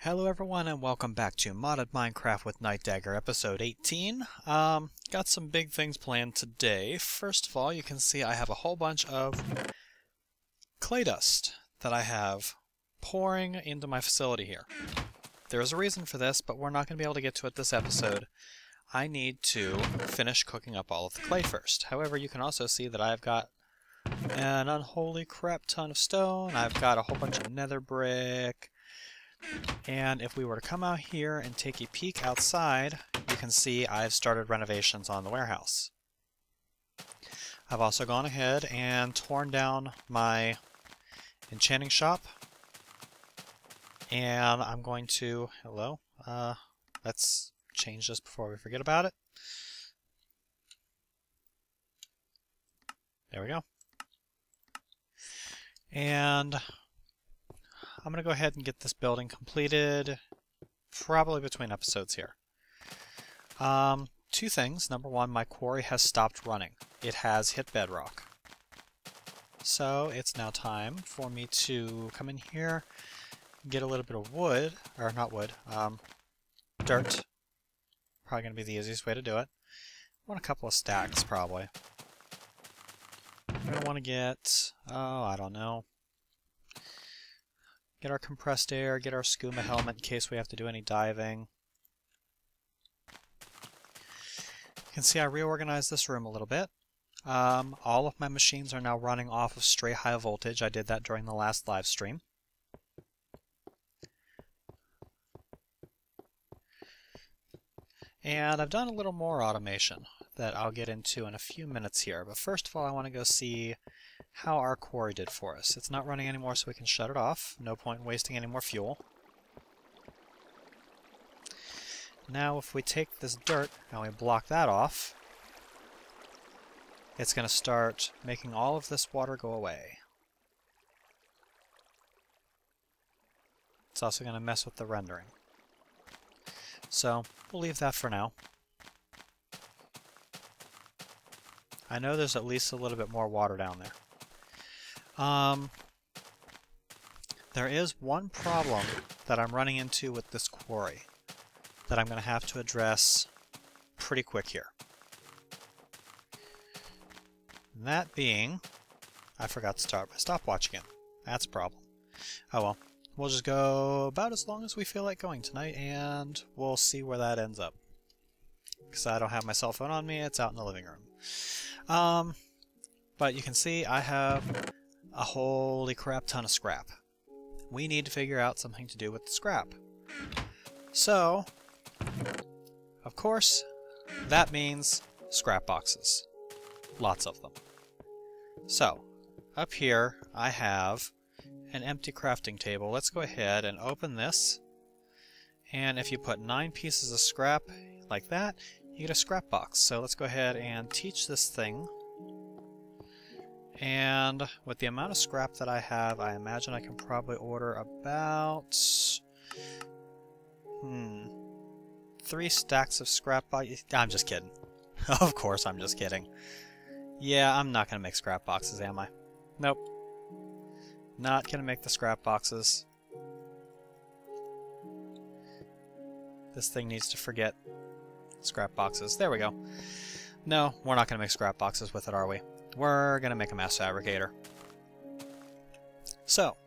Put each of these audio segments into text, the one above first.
Hello everyone and welcome back to Modded Minecraft with Nightdagger episode 18. Got some big things planned today. First of all, you can see I have a whole bunch of clay dust that I have pouring into my facility here. There is a reason for this, but we're not going to be able to get to it this episode. I need to finish cooking up all of the clay first. However, you can also see that I've got an unholy crap ton of stone. I've got a whole bunch of nether brick. And if we were to come out here and take a peek outside, you can see I've started renovations on the warehouse. I've also gone ahead and torn down my enchanting shop. And I'm going to... Hello? Let's change this before we forget about it. There we go. And I'm going to go ahead and get this building completed, probably between episodes here. Two things. Number one, my quarry has stopped running. It has hit bedrock. So it's now time for me to come in here, get a little bit of wood, or not wood, dirt. Probably going to be the easiest way to do it. I want a couple of stacks, probably. I'm going to want to get, I don't know. Get our compressed air, get our scuba helmet in case we have to do any diving. You can see I reorganized this room a little bit. All of my machines are now running off of straight high voltage. I did that during the last live stream. And I've done a little more automation that I'll get into in a few minutes here. But first of all, I want to go see how our quarry did for us. It's not running anymore, so we can shut it off. No point in wasting any more fuel. Now if we take this dirt and we block that off, it's going to start making all of this water go away. It's also going to mess with the rendering. So we'll leave that for now. I know there's at least a little bit more water down there. There is one problem that I'm running into with this quarry that I'm going to have to address pretty quick here. And that being, I forgot to start my stopwatch again. That's a problem. Oh well, we'll just go about as long as we feel like going tonight, and we'll see where that ends up. Because I don't have my cell phone on me, it's out in the living room. But you can see I have a holy crap ton of scrap. We need to figure out something to do with the scrap. So, of course, that means scrap boxes. Lots of them. So, up here I have an empty crafting table. Let's go ahead and open this. And if you put 9 pieces of scrap like that, you get a scrap box. So let's go ahead and teach this thing. And with the amount of scrap that I have, I imagine I can probably order about 3 stacks of scrap. I'm just kidding. Of course I'm just kidding. Yeah, I'm not going to make scrap boxes, am I? Nope. Not going to make the scrap boxes. This thing needs to forget scrap boxes. There we go. No, we're not going to make scrap boxes with it, are we? We're going to make a mass fabricator. So,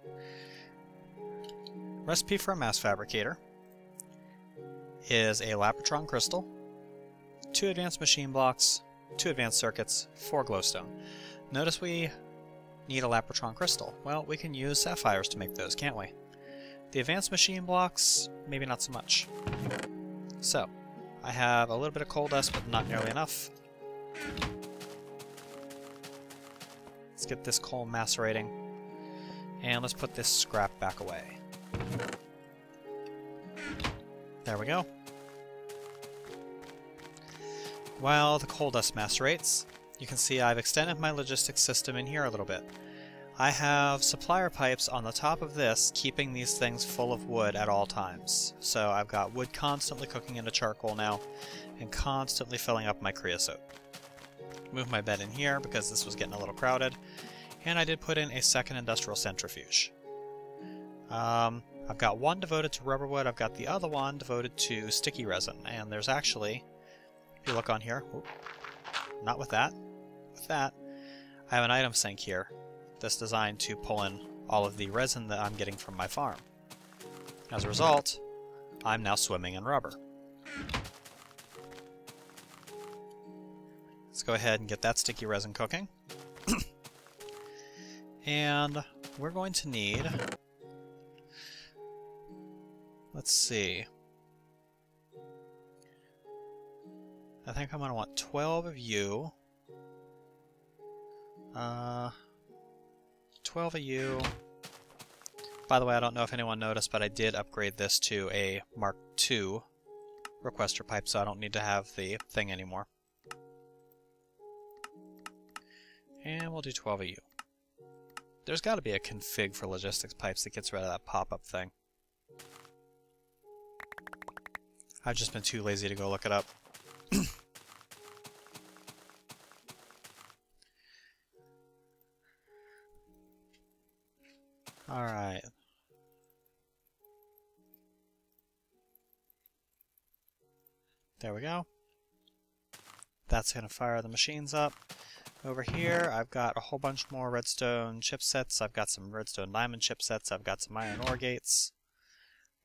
recipe for a mass fabricator is a Lapotron crystal, 2 advanced machine blocks, 2 advanced circuits, 4 glowstone. Notice we need a Lapotron crystal. Well, we can use sapphires to make those, can't we? The advanced machine blocks, maybe not so much. So, I have a little bit of coal dust, but not nearly enough. Let's get this coal macerating, and let's put this scrap back away. There we go. While the coal dust macerates, you can see I've extended my logistics system in here a little bit. I have supplier pipes on the top of this, keeping these things full of wood at all times. So I've got wood constantly cooking into charcoal now, and constantly filling up my creosote. Move my bed in here because this was getting a little crowded, and I did put in a second industrial centrifuge. I've got one devoted to rubber wood, I've got the other one devoted to sticky resin, and there's actually, if you look on here, not with that, I have an item sink here that's designed to pull in all of the resin that I'm getting from my farm. As a result, I'm now swimming in rubber. Let's go ahead and get that sticky resin cooking. And we're going to need, let's see, I think I'm going to want 12 of you, 12 of you. By the way, I don't know if anyone noticed, but I did upgrade this to a Mark II requester pipe, so I don't need to have the thing anymore. And we'll do 12 of you. There's got to be a config for logistics pipes that gets rid of that pop-up thing. I've just been too lazy to go look it up. Alright. There we go. That's going to fire the machines up. Over here, I've got a whole bunch more redstone chipsets. I've got some redstone diamond chipsets. I've got some iron ore gates.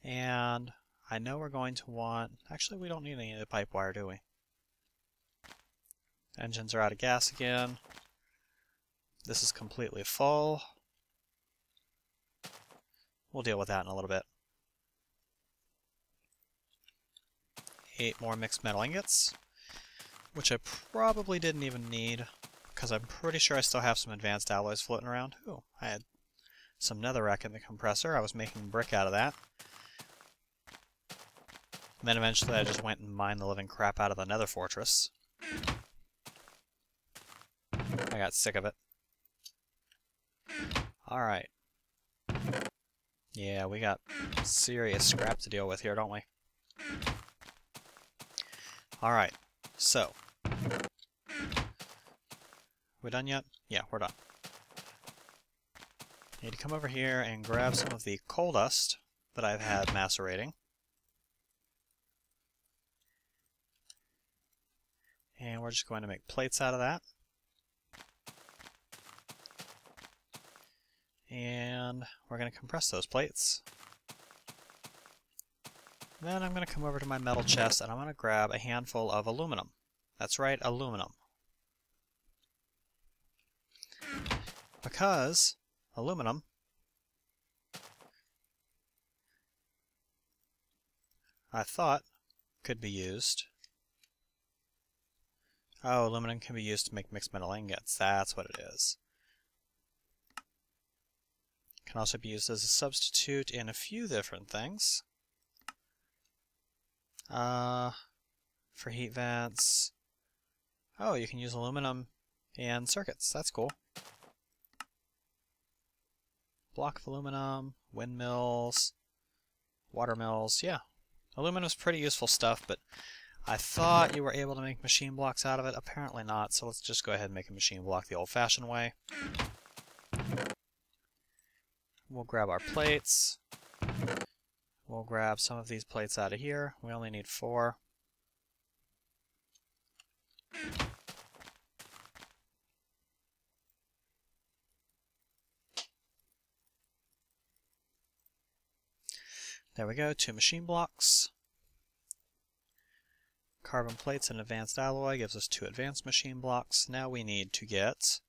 And I know we're going to want... Actually, we don't need any of the pipe wire, do we? Engines are out of gas again. This is completely full. We'll deal with that in a little bit. 8 more mixed metal ingots, which I probably didn't even need, because I'm pretty sure I still have some advanced alloys floating around. Ooh, I had some netherrack in the compressor. I was making brick out of that. And then eventually I just went and mined the living crap out of the nether fortress. I got sick of it. Alright. Yeah, we got serious scrap to deal with here, don't we? Alright, so. We done yet? Yeah, we're done. Need to come over here and grab some of the coal dust that I've had macerating. And we're just going to make plates out of that. And we're going to compress those plates. Then I'm going to come over to my metal chest and I'm going to grab a handful of aluminum. That's right, aluminum. Because aluminum I thought could be used. Oh, aluminum can be used to make mixed metal ingots. That's what it is. Can also be used as a substitute in a few different things. For heat vents. Oh, you can use aluminum in circuits. That's cool. Block of aluminum, windmills, water mills. Yeah, aluminum's pretty useful stuff, but I thought you were able to make machine blocks out of it. Apparently not, so let's just go ahead and make a machine block the old-fashioned way. We'll grab our plates. We'll grab some of these plates out of here. We only need 4. There we go, 2 machine blocks. Carbon plates and advanced alloy gives us 2 advanced machine blocks. Now we need to get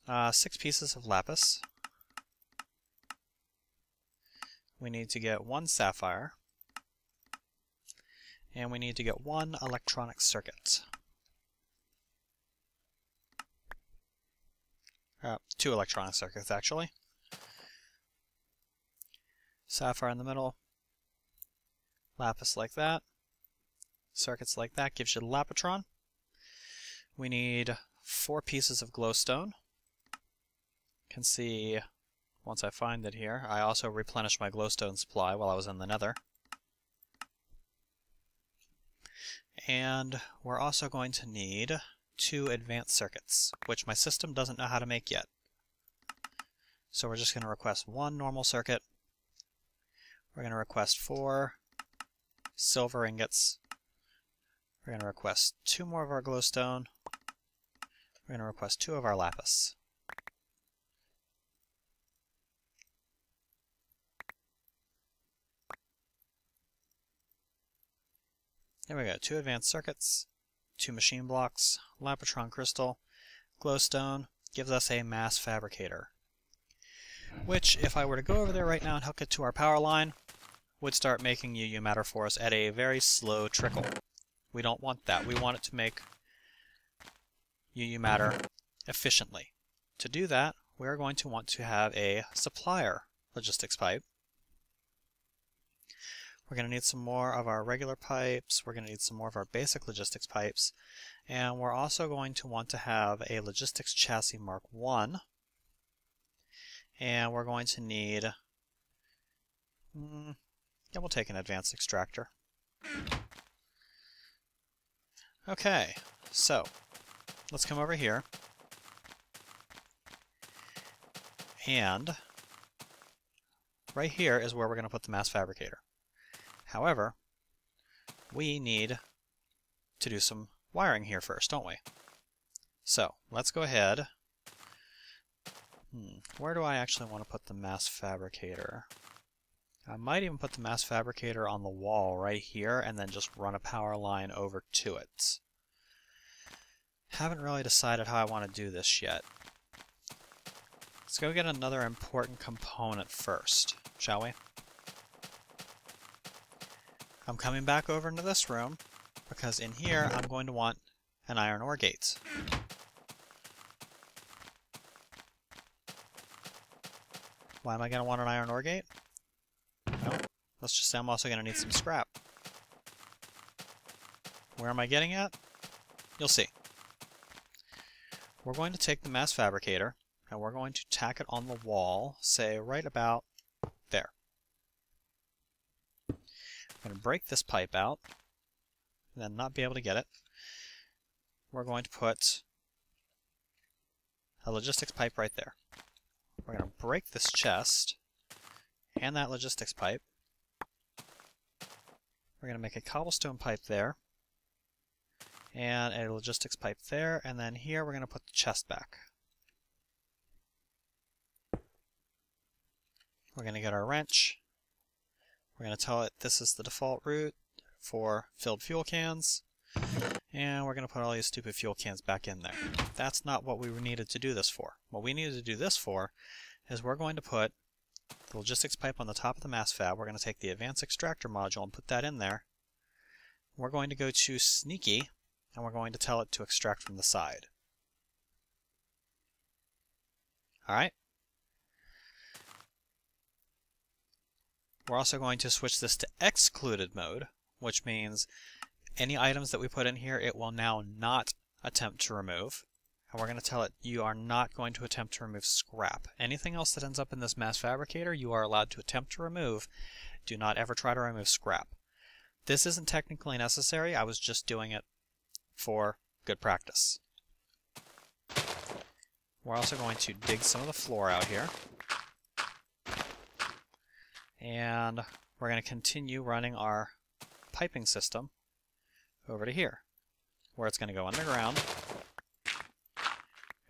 6 pieces of lapis. We need to get 1 sapphire. And we need to get 1 electronic circuit. 2 electronic circuits, actually. Sapphire in the middle. Lapis like that. Circuits like that gives you the lapitron. We need 4 pieces of glowstone. You can see, once I find it here, I also replenished my glowstone supply while I was in the nether. And we're also going to need 2 advanced circuits, which my system doesn't know how to make yet. So we're just going to request one normal circuit. We're going to request 4 silver ingots. We're going to request 2 more of our glowstone. We're going to request 2 of our lapis. There we go, 2 advanced circuits, 2 machine blocks, lapitron crystal, glowstone, gives us a mass fabricator. Which, if I were to go over there right now and hook it to our power line, would start making UU matter for us at a very slow trickle. We don't want that. We want it to make UU matter efficiently. To do that, we're going to want to have a supplier logistics pipe. We're going to need some more of our regular pipes, we're going to need some more of our basic logistics pipes, and we're also going to want to have a logistics chassis Mark 1, and we're going to need, yeah, we'll take an advanced extractor. Okay, so let's come over here, and right here is where we're going to put the mass fabricator. However, we need to do some wiring here first, don't we? So, let's go ahead. Where do I actually want to put the mass fabricator? I might even put the mass fabricator on the wall right here and then just run a power line over to it. Haven't really decided how I want to do this yet. Let's go get another important component first, shall we? I'm coming back over into this room because in here I'm going to want an iron ore gate. Why am I going to want an iron ore gate? Well, let's just say I'm also going to need some scrap. Where am I getting at? You'll see. We're going to take the mass fabricator and we're going to tack it on the wall, say right about there. I'm going to break this pipe out, and then not be able to get it. We're going to put a logistics pipe right there. We're going to break this chest and that logistics pipe. We're going to make a cobblestone pipe there, and a logistics pipe there, and then here we're going to put the chest back. We're going to get our wrench. We're going to tell it this is the default route for filled fuel cans, and we're going to put all these stupid fuel cans back in there. That's not what we needed to do this for. What we needed to do this for is we're going to put the logistics pipe on the top of the mass fab. We're going to take the advanced extractor module and put that in there. We're going to go to sneaky, and we're going to tell it to extract from the side. Alright? We're also going to switch this to excluded mode, which means any items that we put in here, it will now not attempt to remove. And we're going to tell it you are not going to attempt to remove scrap. Anything else that ends up in this mass fabricator, you are allowed to attempt to remove. Do not ever try to remove scrap. This isn't technically necessary, I was just doing it for good practice. We're also going to dig some of the floor out here. And we're going to continue running our piping system over to here, where it's going to go underground.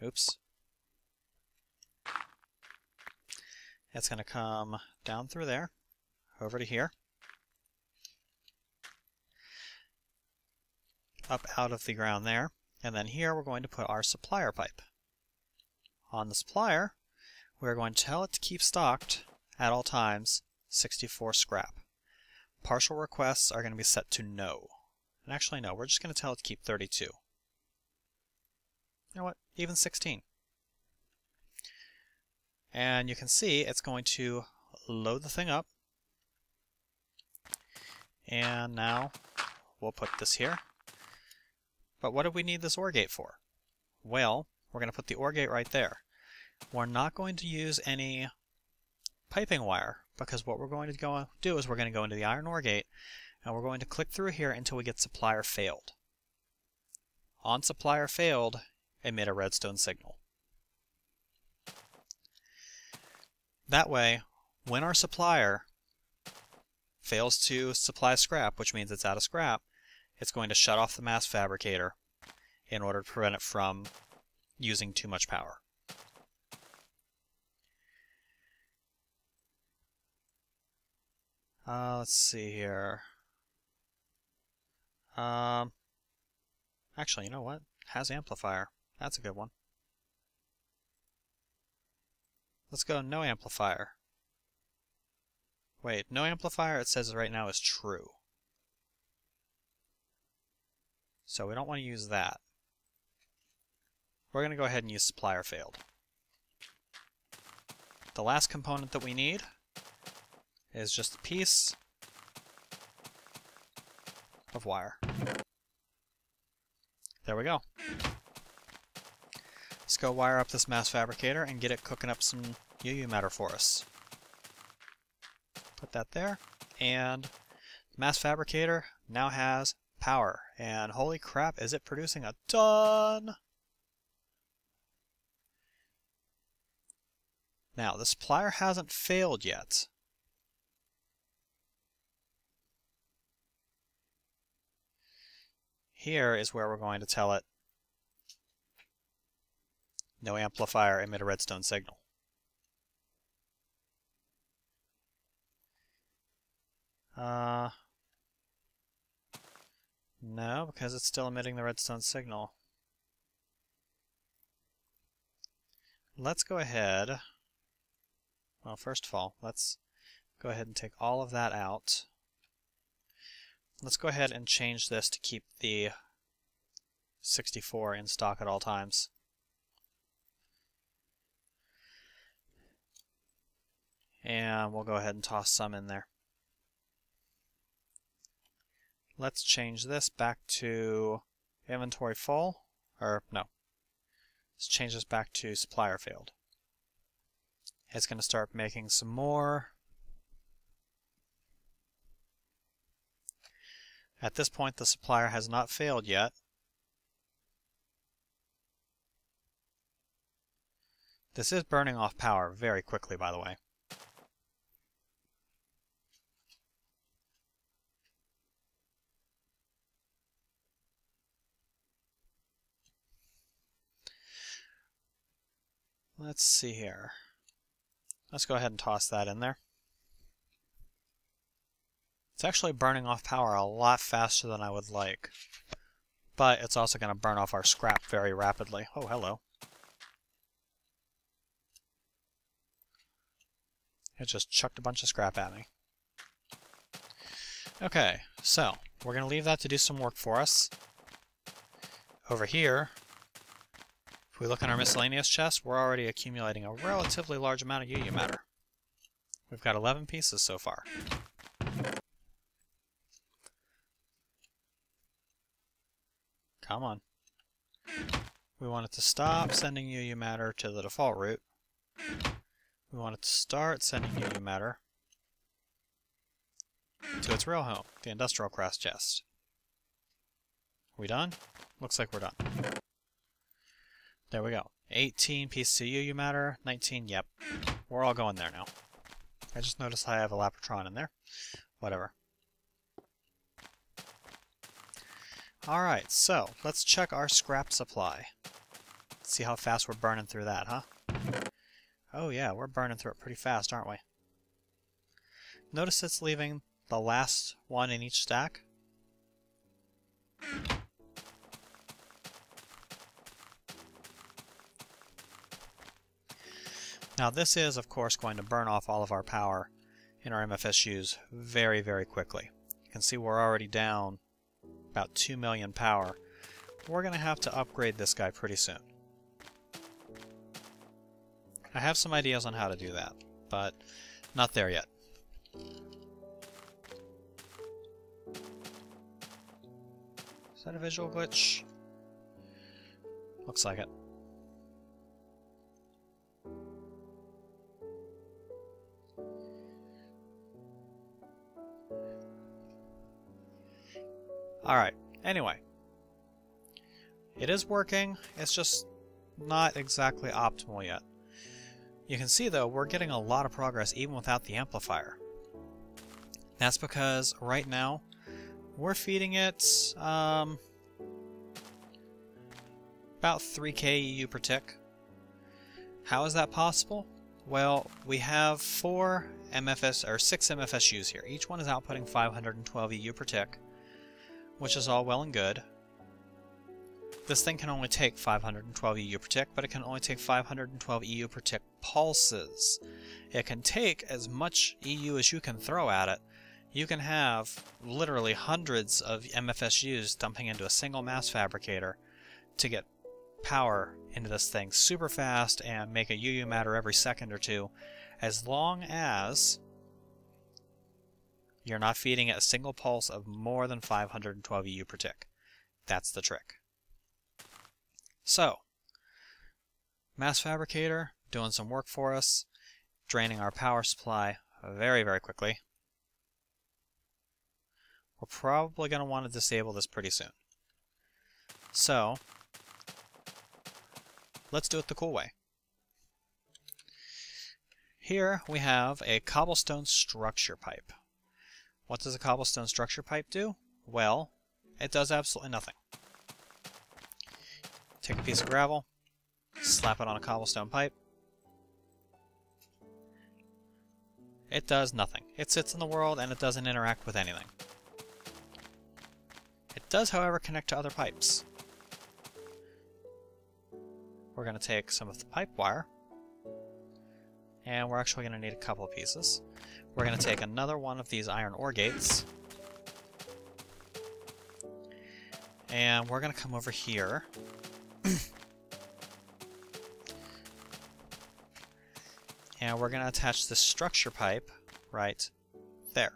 Oops. It's going to come down through there, over to here, up out of the ground there, and then here we're going to put our supplier pipe. On the supplier, we're going to tell it to keep stocked at all times 64 scrap. Partial requests are going to be set to no. And actually no, we're just going to tell it to keep 32. You know what? Even 16. And you can see it's going to load the thing up. And now we'll put this here. But what do we need this OR gate for? Well, we're going to put the OR gate right there. We're not going to use any piping wire, because what we're going to do is we're going to go into the iron ore gate and we're going to click through here until we get supplier failed. On supplier failed, emit a redstone signal. That way, when our supplier fails to supply scrap, which means it's out of scrap, it's going to shut off the mass fabricator in order to prevent it from using too much power. Let's see here. Actually, you know what? Has amplifier. That's a good one. Let's go no amplifier. Wait, no amplifier it says right now is true. So we don't want to use that. We're going to go ahead and use supplier failed. The last component that we need is just a piece of wire. There we go. Let's go wire up this mass fabricator and get it cooking up some UU matter for us. Put that there, and the mass fabricator now has power. And holy crap, is it producing a ton! Now, the supplier hasn't failed yet. Here is where we're going to tell it no amplifier, emit a redstone signal. No, because it's still emitting the redstone signal. Let's go ahead. Well, first of all, let's go ahead and take all of that out. Let's go ahead and change this to keep the 64 in stock at all times. And we'll go ahead and toss some in there. Let's change this back to inventory full, or no. Let's change this back to supplier failed. It's going to start making some more. At this point, the supplier has not failed yet. This is burning off power very quickly, by the way. Let's see here. Let's go ahead and toss that in there. It's actually burning off power a lot faster than I would like. But it's also going to burn off our scrap very rapidly. Oh, hello. It just chucked a bunch of scrap at me. Okay, so we're going to leave that to do some work for us. Over here, if we look in our miscellaneous chest, we're already accumulating a relatively large amount of UU matter. We've got 11 pieces so far. Come on. We want it to stop sending UU matter to the default route. We want it to start sending UU matter to its real home, the industrial crafts chest. Are we done? Looks like we're done. There we go. 18 pieces of UU matter, 19, yep. We're all going there now. I just noticed I have a Lapotron in there. Whatever. Alright, so let's check our scrap supply. See how fast we're burning through that, huh? Oh yeah, we're burning through it pretty fast, aren't we? Notice it's leaving the last one in each stack. Now this is, of course, going to burn off all of our power in our MFSUs very, very quickly. You can see we're already down about 2 million power. We're going to have to upgrade this guy pretty soon. I have some ideas on how to do that, but not there yet. Is that a visual glitch? Looks like it. Alright, anyway. It is working, it's just not exactly optimal yet. You can see though, we're getting a lot of progress even without the amplifier. That's because right now, we're feeding it about 3k EU per tick. How is that possible? Well, we have 6 MFSUs here. Each one is outputting 512 EU per tick, which is all well and good. This thing can only take 512 EU per tick, but it can only take 512 EU per tick pulses. It can take as much EU as you can throw at it. You can have literally hundreds of MFSUs dumping into a single mass fabricator to get power into this thing super fast and make a UU matter every second or two, as long as you're not feeding it a single pulse of more than 512 EU per tick. That's the trick. So, mass fabricator doing some work for us, draining our power supply very, very quickly. We're probably going to want to disable this pretty soon. So, let's do it the cool way. Here we have a cobblestone structure pipe. What does a cobblestone structure pipe do? Well, it does absolutely nothing. Take a piece of gravel, slap it on a cobblestone pipe. It does nothing. It sits in the world and it doesn't interact with anything. It does, however, connect to other pipes. We're going to take some of the pipe wire, and we're actually going to need a couple of pieces. We're going to take another one of these iron ore gates, and we're going to come over here and we're going to attach this structure pipe right there.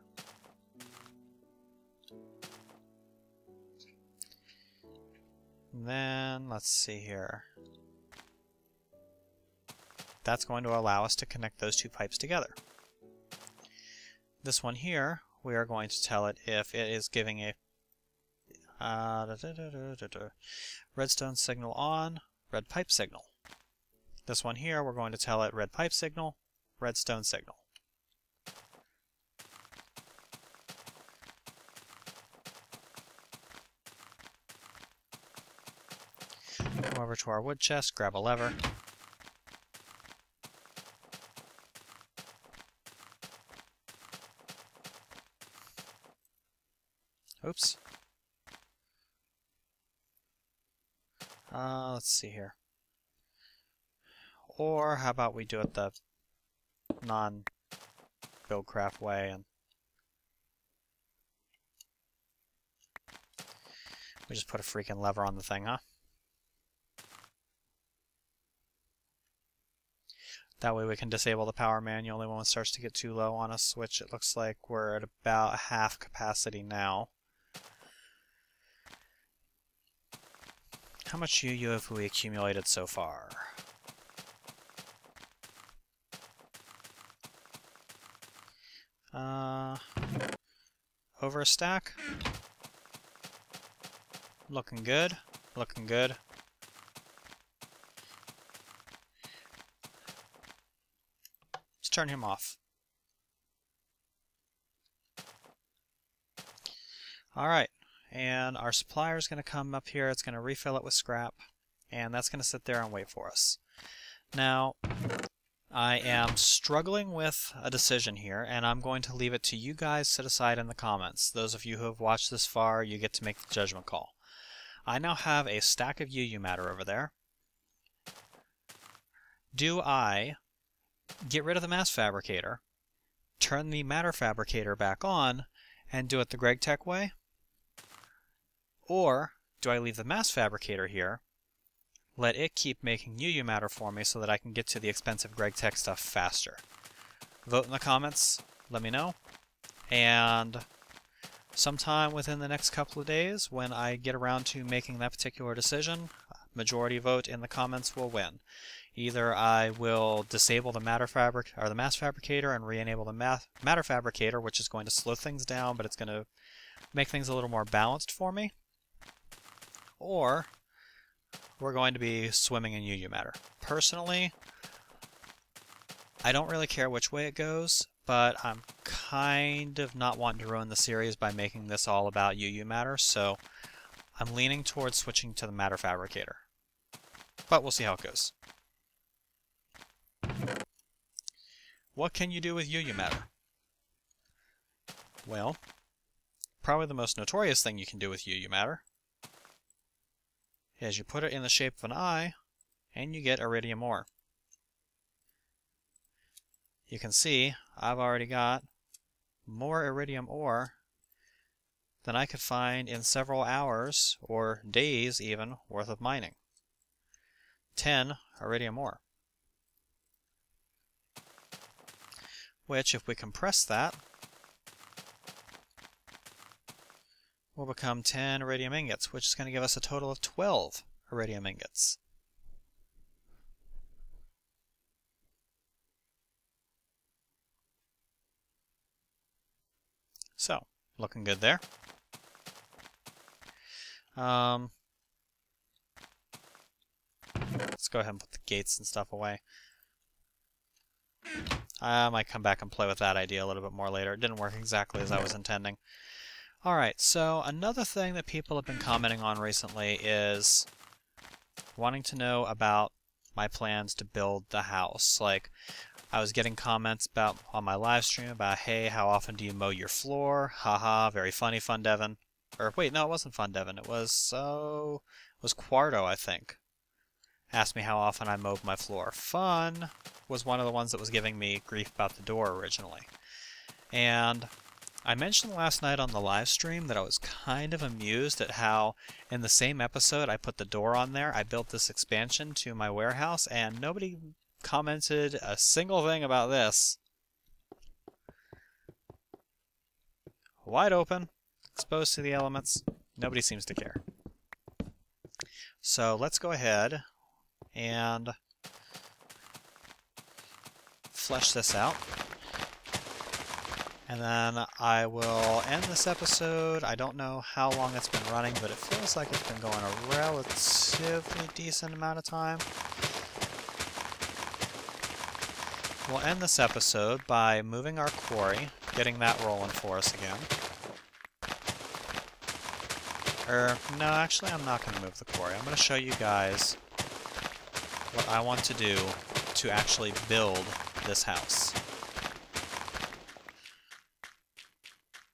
Then, let's see here. That's going to allow us to connect those two pipes together. This one here, we are going to tell it if it is giving a redstone signal on, red pipe signal. This one here, we're going to tell it red pipe signal, redstone signal. Come over to our wood chest, grab a lever. Oops. Let's see here. Or how about we do it the non-buildcraft way and we just put a freaking lever on the thing, huh? That way we can disable the power manually when it starts to get too low on us, which it looks like we're at about half capacity now. How much UU have we accumulated so far? Over a stack? Looking good. Looking good. Let's turn him off. Alright. And our supplier is going to come up here, it's going to refill it with scrap, and that's going to sit there and wait for us. Now, I am struggling with a decision here, and I'm going to leave it to you guys to decide in the comments. Those of you who have watched this far, you get to make the judgment call. I now have a stack of UU matter over there. Do I get rid of the mass fabricator, turn the matter fabricator back on, and do it the Greg Tech way? Or do I leave the mass fabricator here, let it keep making UU matter for me so that I can get to the expensive Greg Tech stuff faster? Vote in the comments, let me know, and sometime within the next couple of days when I get around to making that particular decision, majority vote in the comments will win. Either I will disable the mass fabricator and re-enable the matter fabricator, which is going to slow things down, but it's going to make things a little more balanced for me. Or we're going to be swimming in UU matter. Personally, I don't really care which way it goes, but I'm kind of not wanting to ruin the series by making this all about UU matter, so I'm leaning towards switching to the matter fabricator. But we'll see how it goes. What can you do with UU matter? Well, probably the most notorious thing you can do with UU matter is you put it in the shape of an eye, and you get iridium ore. You can see I've already got more iridium ore than I could find in several hours, or days even, worth of mining. 10 iridium ore. Which, if we compress that, will become 10 iridium ingots, which is going to give us a total of 12 iridium ingots. So, looking good there. Let's go ahead and put the gates and stuff away. I might come back and play with that idea a little bit more later. It didn't work exactly as I was intending. Alright, so another thing that people have been commenting on recently is wanting to know about my plans to build the house. Like, I was getting comments about on my live stream about, hey, how often do you mow your floor? Haha, very funny, Fun Devin. Or wait, no, it wasn't Fun Devin. It was Quarto, I think. Asked me how often I mowed my floor. Fun was one of the ones that was giving me grief about the door originally. And I mentioned last night on the live stream that I was kind of amused at how in the same episode I put the door on there. I built this expansion to my warehouse and nobody commented a single thing about this. Wide open, exposed to the elements. Nobody seems to care. So let's go ahead and flesh this out. And then I will end this episode. I don't know how long it's been running, but it feels like it's been going a relatively decent amount of time. We'll end this episode by moving our quarry, getting that rolling for us again. No, actually I'm not going to move the quarry. I'm going to show you guys what I want to do to actually build this house.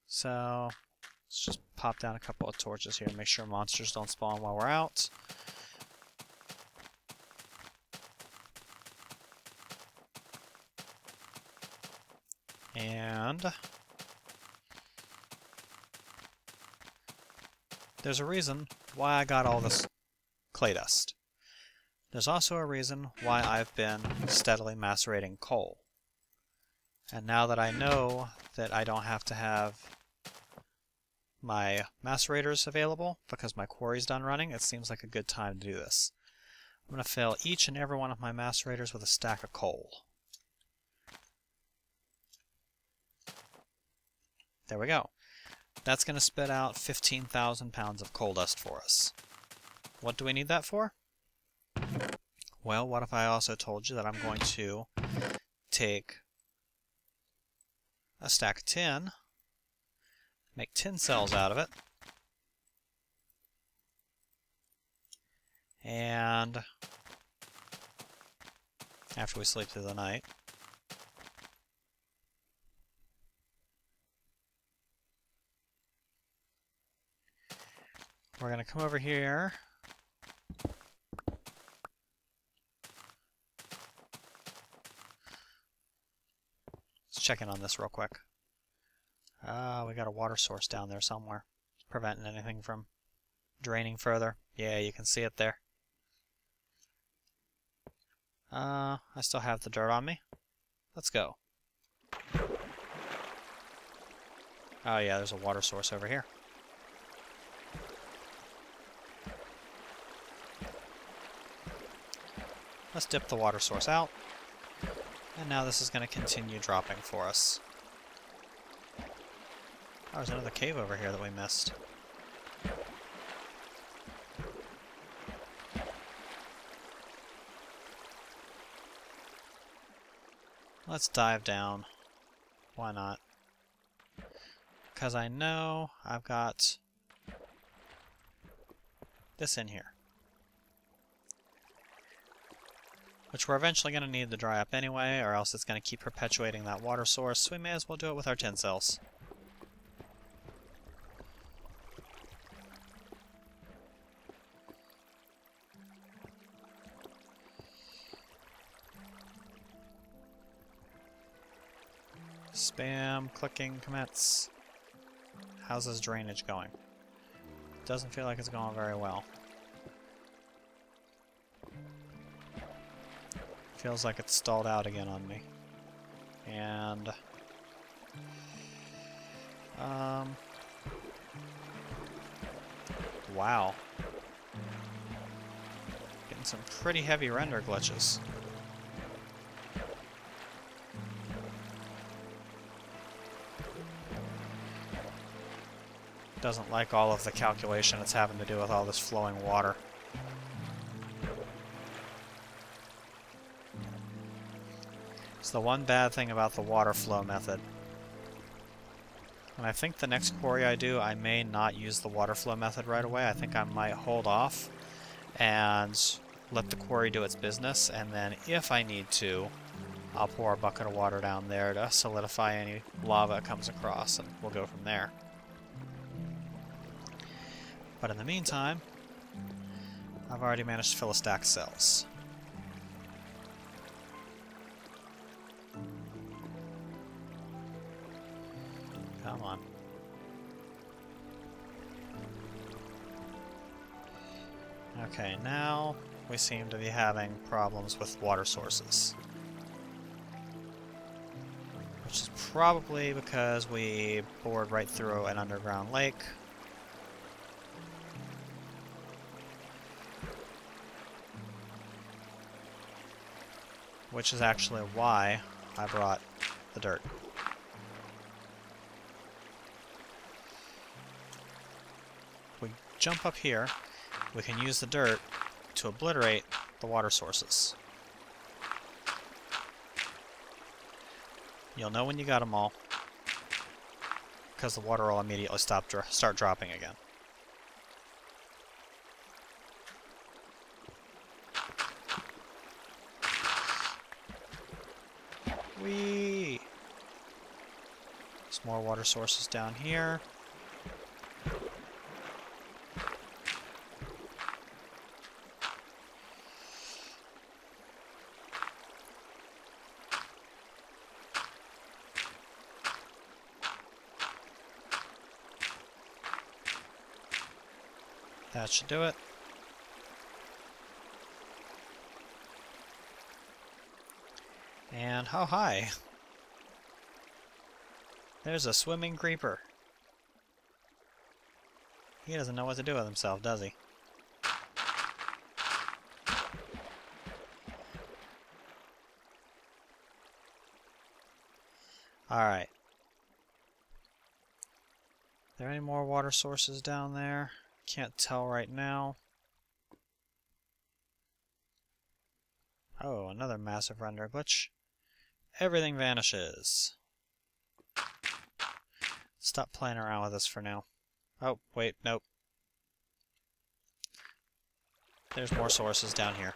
So, let's just pop down a couple of torches here and make sure monsters don't spawn while we're out. And there's a reason why I got all this clay dust. There's also a reason why I've been steadily macerating coal. And now that I know that I don't have to have my macerators available because my quarry's done running, it seems like a good time to do this. I'm going to fill each and every one of my macerators with a stack of coal. There we go. That's going to spit out 15,000 pounds of coal dust for us. What do we need that for? Well, what if I also told you that I'm going to take a stack of tin, make tin cells out of it, and after we sleep through the night, we're going to come over here. Let's check in on this real quick. We got a water source down there somewhere. It's preventing anything from draining further. Yeah, you can see it there. I still have the dirt on me. Let's go. Oh yeah, there's a water source over here. Let's dip the water source out. And now this is going to continue dropping for us. Oh, there's another cave over here that we missed. Let's dive down. Why not? Because I know I've got this in here, which we're eventually going to need to dry up anyway, or else it's going to keep perpetuating that water source, so we may as well do it with our tin cells. Spam, clicking, commence. How's this drainage going? Doesn't feel like it's going very well. Feels like it's stalled out again on me. And wow. Getting some pretty heavy render glitches. Doesn't like all of the calculation it's having to do with all this flowing water. It's the one bad thing about the water flow method. And I think the next quarry I do, I may not use the water flow method right away. I think I might hold off and let the quarry do its business, and then if I need to, I'll pour a bucket of water down there to solidify any lava it comes across, and we'll go from there. But in the meantime, I've already managed to fill a stack of cells. Come on. Okay, now we seem to be having problems with water sources. Which is probably because we bored right through an underground lake. Which is actually why I brought the dirt. If we jump up here, we can use the dirt to obliterate the water sources. You'll know when you got them all, because the water will immediately start dropping again. Whee! There's more water sources down here. That should do it. And how high? There's a swimming creeper. He doesn't know what to do with himself, does he? Alright. Are there any more water sources down there? Can't tell right now. Oh, another massive render glitch. Everything vanishes. Stop playing around with this for now. Oh, wait, nope. There's more sources down here.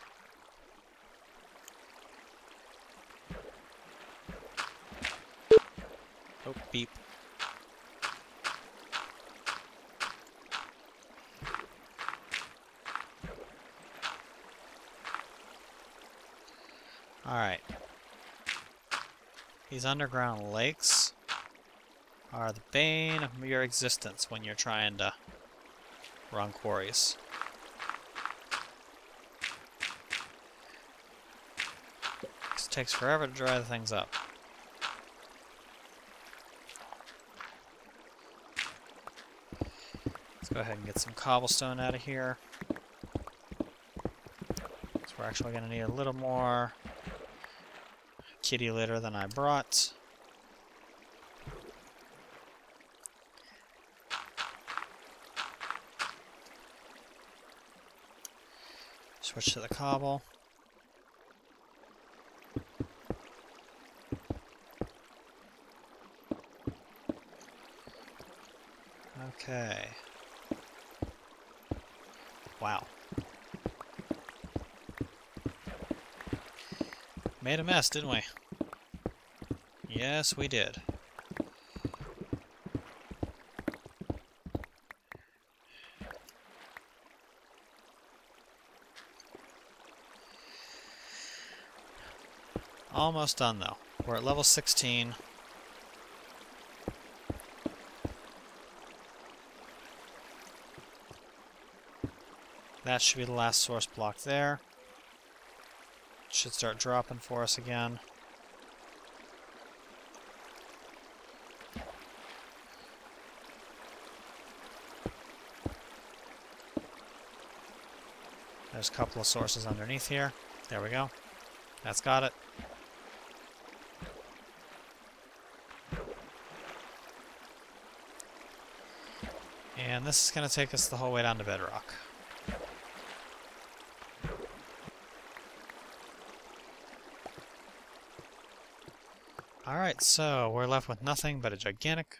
Oh, beep. Alright. These underground lakes are the bane of your existence when you're trying to run quarries. It takes forever to dry the things up. Let's go ahead and get some cobblestone out of here. So we're actually going to need a little more kitty litter than I brought. Switch to the cobble. Okay. Wow. Made a mess, didn't we? Yes, we did. Almost done, though. We're at level 16. That should be the last source block there. Should start dropping for us again. There's a couple of sources underneath here. There we go. That's got it. And this is going to take us the whole way down to bedrock. Alright, so we're left with nothing but a gigantic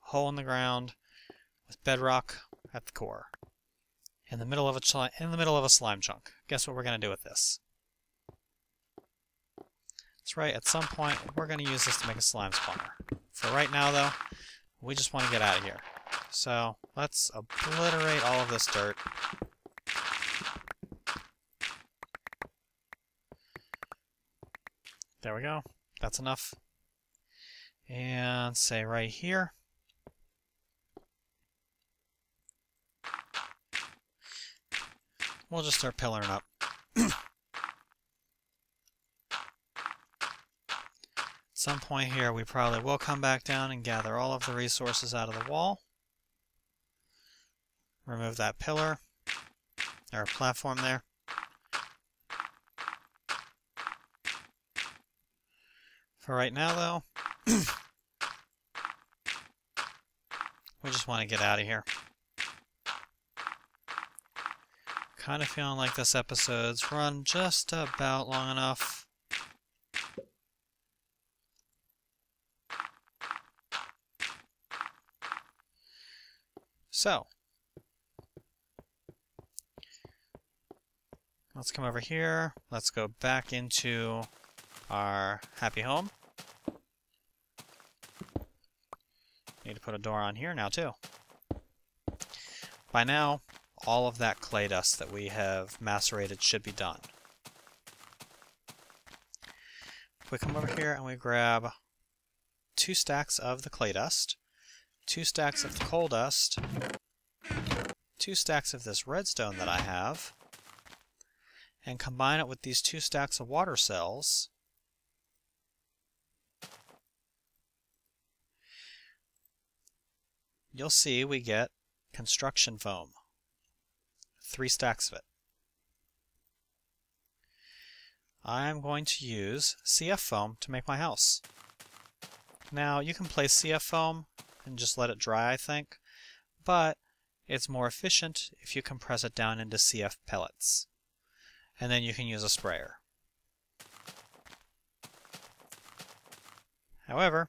hole in the ground with bedrock at the core. In the middle of a slime chunk. Guess what we're going to do with this? That's right, at some point we're going to use this to make a slime spawner. For right now though, we just want to get out of here. So let's obliterate all of this dirt. There we go. That's enough. And say right here. We'll just start pillaring up. At some point here, we probably will come back down and gather all of the resources out of the wall. Remove that pillar, or platform there. For right now, though, we just want to get out of here. Kind of feeling like this episode's run just about long enough. So, let's come over here. Let's go back into our happy home. Need to put a door on here now too. By now, all of that clay dust that we have macerated should be done. If we come over here and we grab 2 stacks of the clay dust, 2 stacks of the coal dust, 2 stacks of this redstone that I have, and combine it with these 2 stacks of water cells, you'll see we get construction foam. 3 stacks of it. I'm going to use CF foam to make my house. Now, you can place CF foam and just let it dry, I think, but it's more efficient if you compress it down into CF pellets. And then you can use a sprayer. However,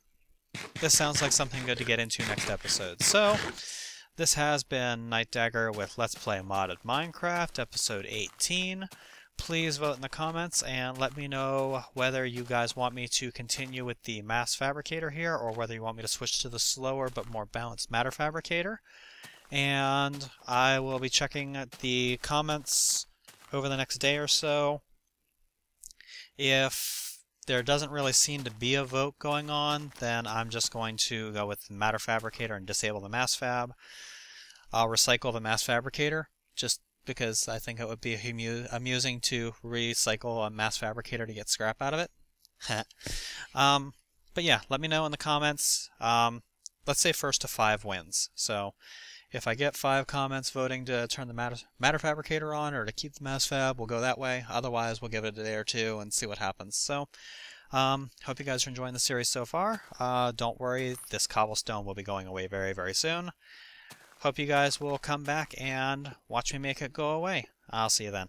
this sounds like something good to get into next episode. So, this has been Nightdagger with Let's Play Modded Minecraft, episode 18. Please vote in the comments and let me know whether you guys want me to continue with the mass fabricator here or whether you want me to switch to the slower but more balanced matter fabricator. And I will be checking the comments over the next day or so. If there doesn't really seem to be a vote going on, then I'm just going to go with the matter fabricator and disable the mass fab. I'll recycle the mass fabricator just because I think it would be amusing to recycle a mass fabricator to get scrap out of it. But yeah, let me know in the comments. Let's say first to 5 wins. So if I get 5 comments voting to turn the matter fabricator on or to keep the mass fab, we'll go that way. Otherwise, we'll give it a day or two and see what happens. So, hope you guys are enjoying the series so far. Don't worry, this cobblestone will be going away very, very soon. Hope you guys will come back and watch me make it go away. I'll see you then.